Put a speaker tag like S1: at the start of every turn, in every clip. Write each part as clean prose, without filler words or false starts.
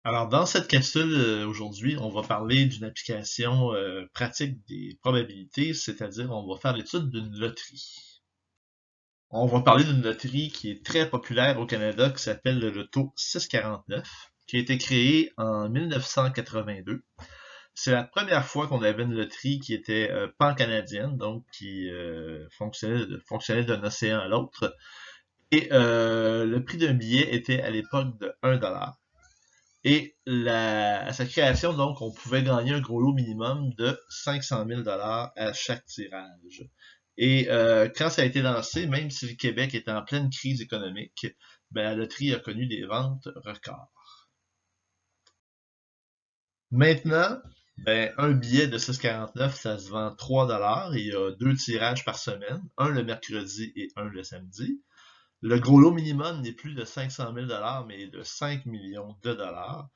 S1: Alors, dans cette capsule, aujourd'hui, on va parler d'une application pratique des probabilités, c'est-à-dire on va faire l'étude d'une loterie. On va parler d'une loterie qui est très populaire au Canada, qui s'appelle le Loto 649, qui a été créée en 1982. C'est la première fois qu'on avait une loterie qui était pan-canadienne, donc qui fonctionnait d'un océan à l'autre. Et le prix d'un billet était à l'époque de 1 $. Et à sa création, donc, on pouvait gagner un gros lot minimum de 500 000 à chaque tirage. Et quand ça a été lancé, même si le Québec était en pleine crise économique, ben, la loterie a connu des ventes records. Maintenant, ben, un billet de 6,49, ça se vend 3 $. Il y a deux tirages par semaine, un le mercredi et un le samedi. Le gros lot minimum n'est plus de 500 000 mais de 5 millions de dollars.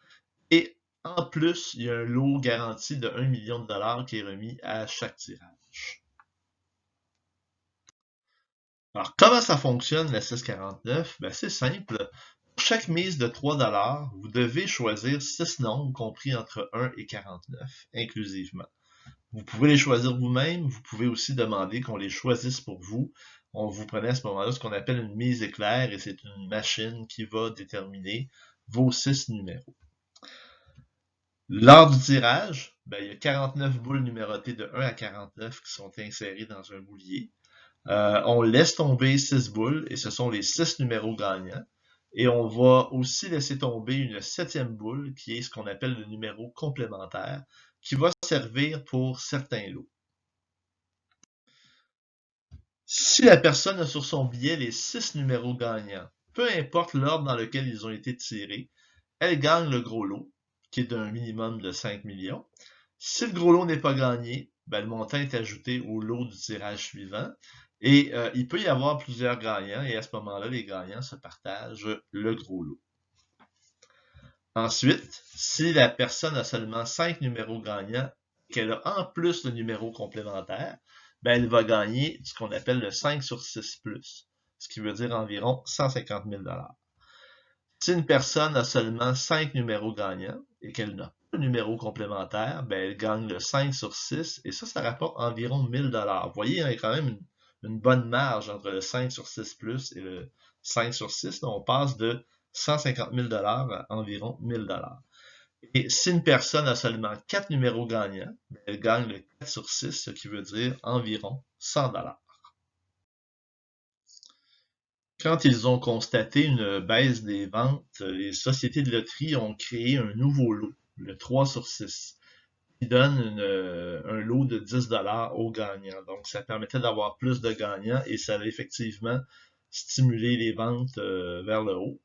S1: Et en plus, il y a un lot garanti de 1 million de dollars qui est remis à chaque tirage. Alors, comment ça fonctionne la 649? Ben, c'est simple. Pour chaque mise de 3 $, vous devez choisir 6 nombres compris entre 1 et 49, inclusivement. Vous pouvez les choisir vous-même, vous pouvez aussi demander qu'on les choisisse pour vous. On vous prenait à ce moment-là ce qu'on appelle une mise éclair et c'est une machine qui va déterminer vos 6 numéros. Lors du tirage, ben, il y a 49 boules numérotées de 1 à 49 qui sont insérées dans un boulier. On laisse tomber 6 boules et ce sont les 6 numéros gagnants. Et on va aussi laisser tomber une septième boule qui est ce qu'on appelle le numéro complémentaire qui va servir pour certains lots. Si la personne a sur son billet les 6 numéros gagnants, peu importe l'ordre dans lequel ils ont été tirés, elle gagne le gros lot, qui est d'un minimum de 5 millions. Si le gros lot n'est pas gagné, ben, le montant est ajouté au lot du tirage suivant. Et il peut y avoir plusieurs gagnants, et à ce moment-là, les gagnants se partagent le gros lot. Ensuite, si la personne a seulement 5 numéros gagnants et qu'elle a en plus le numéro complémentaire, ben, elle va gagner ce qu'on appelle le 5 sur 6 plus, ce qui veut dire environ 150 000 $. Si une personne a seulement 5 numéros gagnants et qu'elle n'a pas de numéro complémentaire, ben elle gagne le 5 sur 6 et ça rapporte environ 1000 $. Vous voyez, il y a quand même une bonne marge entre le 5 sur 6 plus et le 5 sur 6. Là, on passe de 150 000 $ à environ 1000 $. Et si une personne a seulement 4 numéros gagnants, ben, elle gagne le 4 sur 6, ce qui veut dire environ 100 $. Quand ils ont constaté une baisse des ventes, les sociétés de loterie ont créé un nouveau lot, le 3 sur 6, qui donne un lot de 10 aux gagnants. Donc, ça permettait d'avoir plus de gagnants et ça a effectivement stimulé les ventes vers le haut.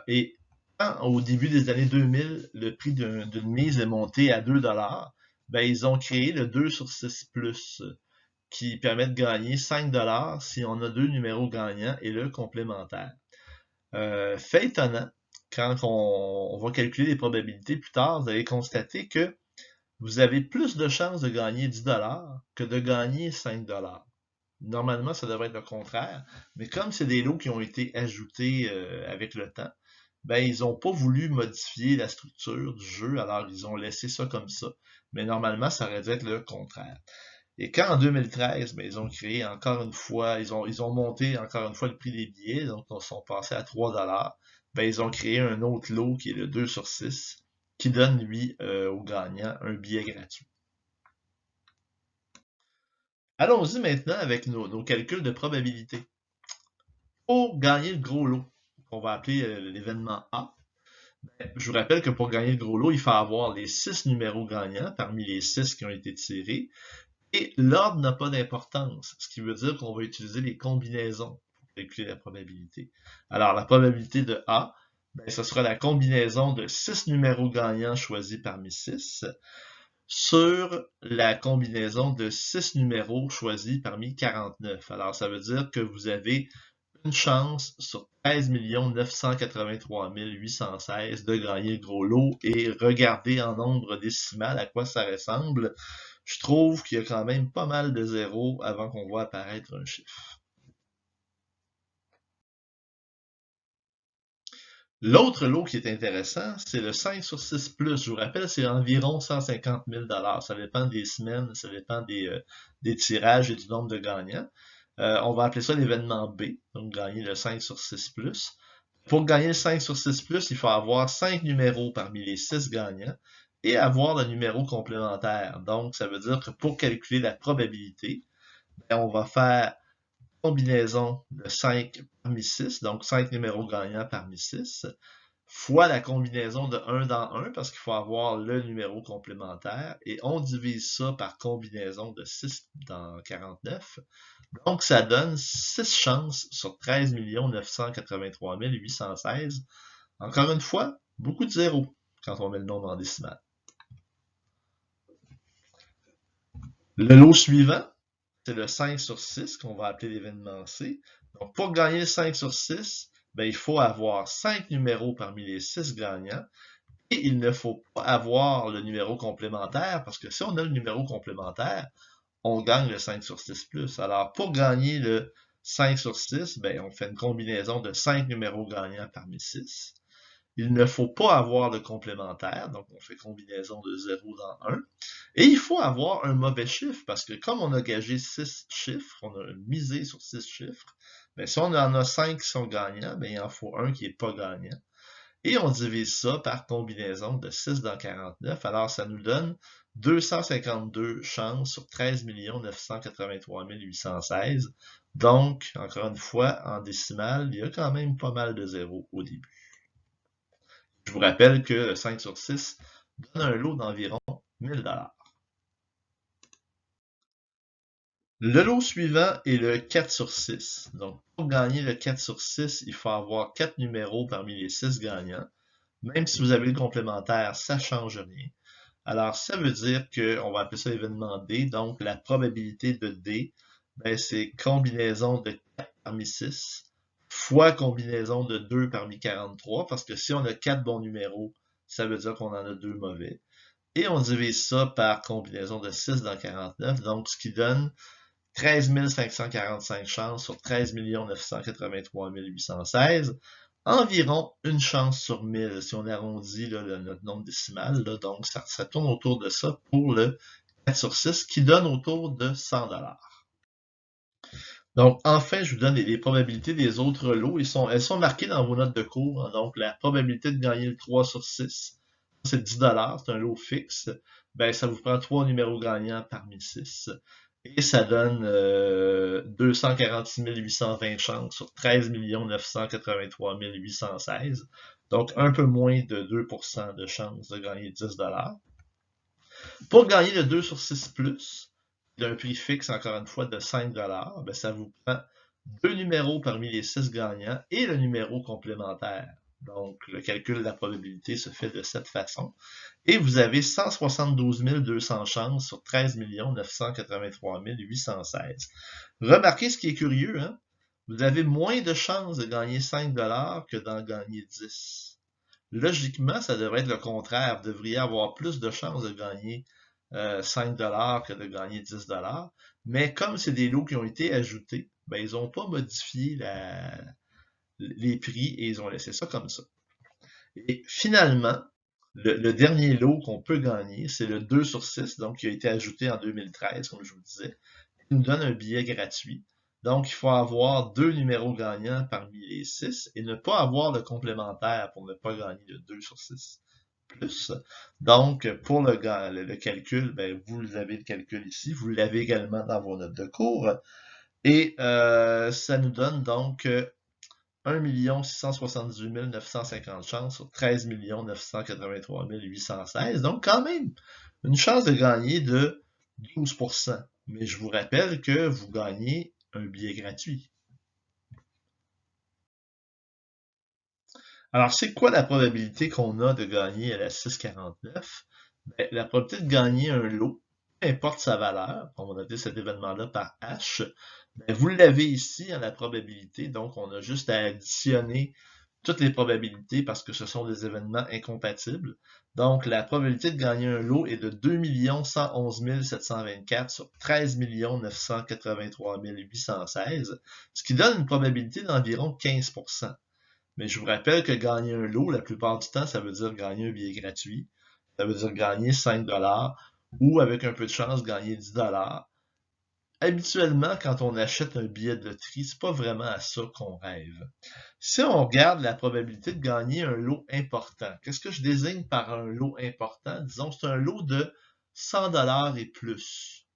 S1: Et quand, au début des années 2000, le prix d'une mise est monté à 2 ben, ils ont créé le 2 sur 6 plus, qui permet de gagner 5 si on a deux numéros gagnants et le complémentaire. Fait étonnant, quand on va calculer les probabilités plus tard, vous allez constater que vous avez plus de chances de gagner 10 que de gagner 5 $. Normalement, ça devrait être le contraire, mais comme c'est des lots qui ont été ajoutés avec le temps, ben ils n'ont pas voulu modifier la structure du jeu, alors ils ont laissé ça comme ça. Mais normalement, ça aurait dû être le contraire. Et quand en 2013, ben, ils ont créé encore une fois, ils ont monté encore une fois le prix des billets, donc ils sont passés à 3 ben, ils ont créé un autre lot qui est le 2 sur 6, qui donne, lui, aux gagnants un billet gratuit. Allons-y maintenant avec nos calculs de probabilité. Pour gagner le gros lot, qu'on va appeler l'événement A, ben, je vous rappelle que pour gagner le gros lot, il faut avoir les 6 numéros gagnants parmi les 6 qui ont été tirés. Et l'ordre n'a pas d'importance, ce qui veut dire qu'on va utiliser les combinaisons pour calculer la probabilité. Alors, la probabilité de A, ben, ce sera la combinaison de 6 numéros gagnants choisis parmi 6 sur la combinaison de 6 numéros choisis parmi 49. Alors, ça veut dire que vous avez une chance sur 13 983 816 de gagner le gros lot et regardez en nombre décimal à quoi ça ressemble. Je trouve qu'il y a quand même pas mal de zéros avant qu'on voit apparaître un chiffre. L'autre lot qui est intéressant, c'est le 5 sur 6 plus. Je vous rappelle, c'est environ 150 000 $. Ça dépend des semaines, ça dépend des tirages et du nombre de gagnants. On va appeler ça l'événement B, donc gagner le 5 sur 6 plus. Pour gagner le 5 sur 6 plus, il faut avoir 5 numéros parmi les 6 gagnants et avoir le numéro complémentaire. Donc, ça veut dire que pour calculer la probabilité, on va faire combinaison de 5 parmi 6, donc 5 numéros gagnants parmi 6, fois la combinaison de 1 dans 1, parce qu'il faut avoir le numéro complémentaire, et on divise ça par combinaison de 6 dans 49. Donc, ça donne 6 chances sur 13 983 816. Encore une fois, beaucoup de zéros quand on met le nombre en décimale. Le lot suivant, c'est le 5 sur 6 qu'on va appeler l'événement C. Donc, pour gagner le 5 sur 6, ben, il faut avoir 5 numéros parmi les 6 gagnants et il ne faut pas avoir le numéro complémentaire parce que si on a le numéro complémentaire, on gagne le 5 sur 6 plus. Alors, pour gagner le 5 sur 6, ben, on fait une combinaison de 5 numéros gagnants parmi 6. Il ne faut pas avoir de complémentaire, donc on fait combinaison de 0 dans 1. Et il faut avoir un mauvais chiffre, parce que comme on a gagé 6 chiffres, on a misé sur 6 chiffres, bien, si on en a 5 qui sont gagnants, bien, il en faut un qui n'est pas gagnant. Et on divise ça par combinaison de 6 dans 49, alors ça nous donne 252 chances sur 13 983 816. Donc, encore une fois, en décimale, il y a quand même pas mal de zéros au début. Je vous rappelle que le 5 sur 6 donne un lot d'environ 1000 $. Le lot suivant est le 4 sur 6. Donc, pour gagner le 4 sur 6, il faut avoir 4 numéros parmi les 6 gagnants. Même si vous avez le complémentaire, ça ne change rien. Alors, ça veut dire qu'on va appeler ça l'événement D. Donc, la probabilité de D, ben, c'est combinaison de 4 parmi 6 fois combinaison de 2 parmi 43, parce que si on a 4 bons numéros, ça veut dire qu'on en a 2 mauvais. Et on divise ça par combinaison de 6 dans 49, donc ce qui donne 13 545 chances sur 13 983 816. Environ une chance sur 1000, si on arrondit là, notre nombre décimal. Là, donc, ça tourne autour de ça pour le 4 sur 6, qui donne autour de 100 $. Donc, enfin, je vous donne les probabilités des autres lots. Elles sont marquées dans vos notes de cours. Hein. Donc, la probabilité de gagner le 3 sur 6, c'est 10 $, c'est un lot fixe. Ben, ça vous prend 3 numéros gagnants parmi 6. Et ça donne 246 820 chances sur 13 983 816. Donc, un peu moins de 2% de chances de gagner 10 $. Pour gagner le 2 sur 6 plus, d'un prix fixe, encore une fois, de 5 $, ben, ça vous prend 2 numéros parmi les 6 gagnants et le numéro complémentaire. Donc, le calcul de la probabilité se fait de cette façon. Et vous avez 172 200 chances sur 13 983 816. Remarquez ce qui est curieux, hein? Vous avez moins de chances de gagner 5 $ que d'en gagner 10. Logiquement, ça devrait être le contraire. Vous devriez avoir plus de chances de gagner 5 $ que de gagner 10 $. Mais comme c'est des lots qui ont été ajoutés, ben, ils n'ont pas modifié les prix et ils ont laissé ça comme ça. Et finalement, le dernier lot qu'on peut gagner, c'est le 2 sur 6, donc qui a été ajouté en 2013, comme je vous disais. Il nous donne un billet gratuit. Donc, il faut avoir 2 numéros gagnants parmi les 6 et ne pas avoir de complémentaire pour ne pas gagner le 2 sur 6 plus. Donc, pour le calcul, ben, vous avez le calcul ici. Vous l'avez également dans vos notes de cours. Et ça nous donne donc 1 678 950 chances sur 13 983 816. Donc, quand même, une chance de gagner de 12%. Mais je vous rappelle que vous gagnez un billet gratuit. Alors, c'est quoi la probabilité qu'on a de gagner à la 649? Ben, la probabilité de gagner un lot, peu importe sa valeur, on va noter cet événement-là par H, ben, vous l'avez ici, la probabilité, donc on a juste à additionner toutes les probabilités parce que ce sont des événements incompatibles. Donc, la probabilité de gagner un lot est de 2 111 724 sur 13 983 816, ce qui donne une probabilité d'environ 15%. Mais je vous rappelle que gagner un lot, la plupart du temps, ça veut dire gagner un billet gratuit. Ça veut dire gagner 5 ou avec un peu de chance, gagner 10 Habituellement, quand on achète un billet de loterie, c'est pas vraiment à ça qu'on rêve. Si on regarde la probabilité de gagner un lot important, qu'est-ce que je désigne par un lot important? Disons, c'est un lot de 100 et plus.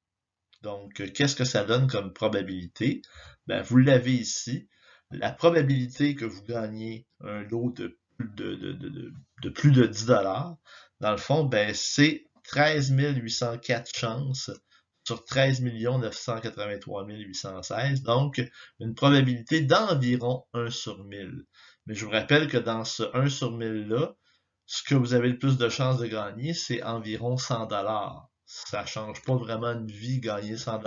S1: Donc, qu'est-ce que ça donne comme probabilité? Ben, vous l'avez ici. La probabilité que vous gagnez un lot de plus de 10 dans le fond, ben, c'est 13 804 chances sur 13 983 816. Donc, une probabilité d'environ 1 sur 1000. Mais je vous rappelle que dans ce 1 sur 1000-là, ce que vous avez le plus de chances de gagner, c'est environ 100 Ça change pas vraiment une vie gagner 100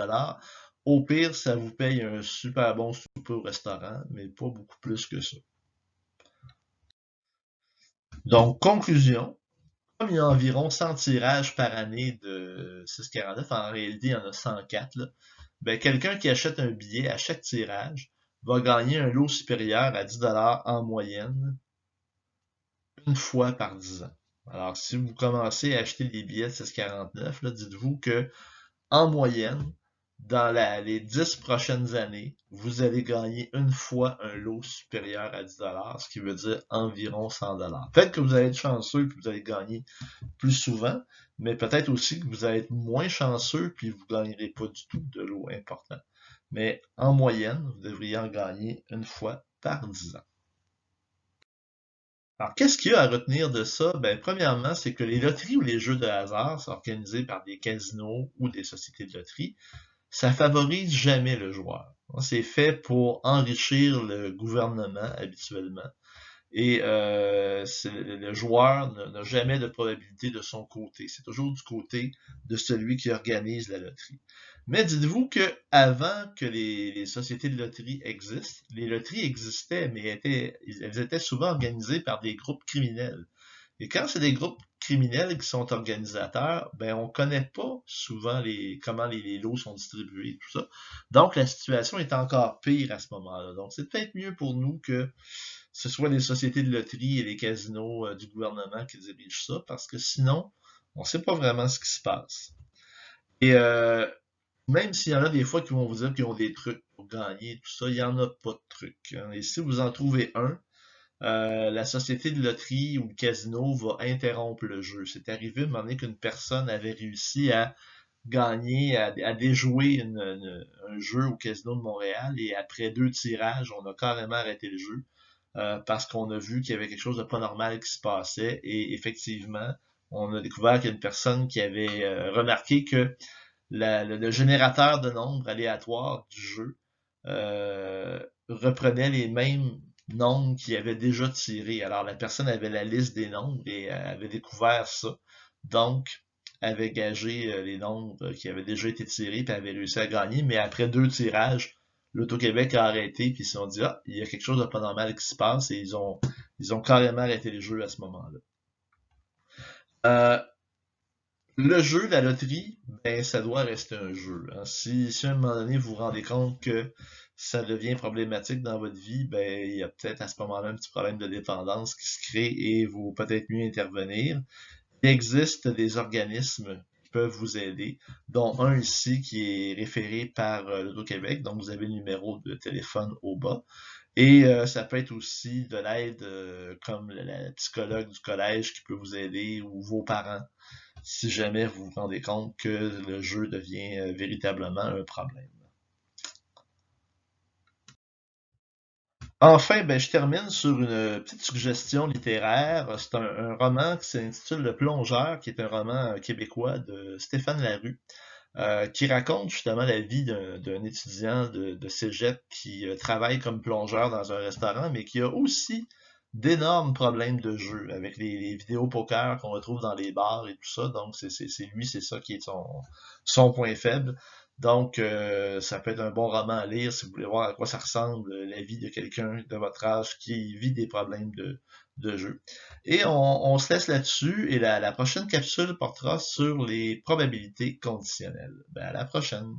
S1: Au pire, ça vous paye un super bon souper au restaurant, mais pas beaucoup plus que ça. Donc, conclusion, comme il y a environ 100 tirages par année de 649, en réalité, il y en a 104, là, ben, quelqu'un qui achète un billet à chaque tirage va gagner un lot supérieur à 10 en moyenne une fois par 10 ans. Alors, si vous commencez à acheter des billets de 649, là, dites-vous que en moyenne, dans les 10 prochaines années, vous allez gagner une fois un lot supérieur à 10 ce qui veut dire environ 100 Peut-être que vous allez être chanceux et que vous allez gagner plus souvent, mais peut-être aussi que vous allez être moins chanceux puis vous ne gagnerez pas du tout de lot important. Mais en moyenne, vous devriez en gagner une fois par 10 ans. Alors, qu'est-ce qu'il y a à retenir de ça? Ben, premièrement, c'est que les loteries ou les jeux de hasard sont organisés par des casinos ou des sociétés de loterie. Ça favorise jamais le joueur. C'est fait pour enrichir le gouvernement habituellement. Et le joueur n'a jamais de probabilité de son côté. C'est toujours du côté de celui qui organise la loterie. Mais dites-vous que avant que les sociétés de loterie existent, les loteries existaient, mais elles étaient souvent organisées par des groupes criminels. Et quand c'est des groupes criminels qui sont organisateurs, ben on connaît pas souvent comment les lots sont distribués, tout ça. Donc la situation est encore pire à ce moment-là. Donc c'est peut-être mieux pour nous que ce soit les sociétés de loterie et les casinos du gouvernement qui dirigent ça, parce que sinon, on ne sait pas vraiment ce qui se passe. Et même s'il y en a des fois qui vont vous dire qu'ils ont des trucs pour gagner, tout ça, il n'y en a pas de trucs. Et si vous en trouvez un, la société de loterie ou le casino va interrompre le jeu. C'est arrivé, à un moment donné, qu'une personne avait réussi à gagner, à déjouer un jeu au casino de Montréal et après 2 tirages, on a carrément arrêté le jeu parce qu'on a vu qu'il y avait quelque chose de pas normal qui se passait et effectivement, on a découvert qu'il y a une personne qui avait remarqué que le générateur de nombres aléatoires du jeu reprenait les mêmes nombres qu'il avait déjà tirés. Alors la personne avait la liste des nombres et avait découvert ça. Donc, avait gagé les nombres qui avaient déjà été tirés puis avait réussi à gagner. Mais après 2 tirages, l'Auto-Québec a arrêté puis ils se sont dit ah, il y a quelque chose de pas normal qui se passe et ils ont carrément arrêté les jeux à ce moment-là. Le jeu, la loterie, ben ça doit rester un jeu. Hein. Si à un moment donné vous vous rendez compte que ça devient problématique dans votre vie, ben il y a peut-être à ce moment-là un petit problème de dépendance qui se crée et il vaut peut-être mieux intervenir. Il existe des organismes qui peuvent vous aider, dont un ici qui est référé par l'Auto-Québec, donc vous avez le numéro de téléphone au bas. Et ça peut être aussi de l'aide comme la psychologue du collège qui peut vous aider ou vos parents si jamais vous vous rendez compte que le jeu devient véritablement un problème. Enfin, ben, je termine sur une petite suggestion littéraire. C'est un roman qui s'intitule Le Plongeur, qui est un roman québécois de Stéphane Larue, qui raconte justement la vie d'un étudiant de cégep qui travaille comme plongeur dans un restaurant, mais qui a aussi d'énormes problèmes de jeu avec les vidéos poker qu'on retrouve dans les bars et tout ça. Donc, c'est ça qui est son point faible. Donc, ça peut être un bon roman à lire si vous voulez voir à quoi ça ressemble la vie de quelqu'un de votre âge qui vit des problèmes de jeu. Et on se laisse là-dessus et la prochaine capsule portera sur les probabilités conditionnelles. Ben, à la prochaine.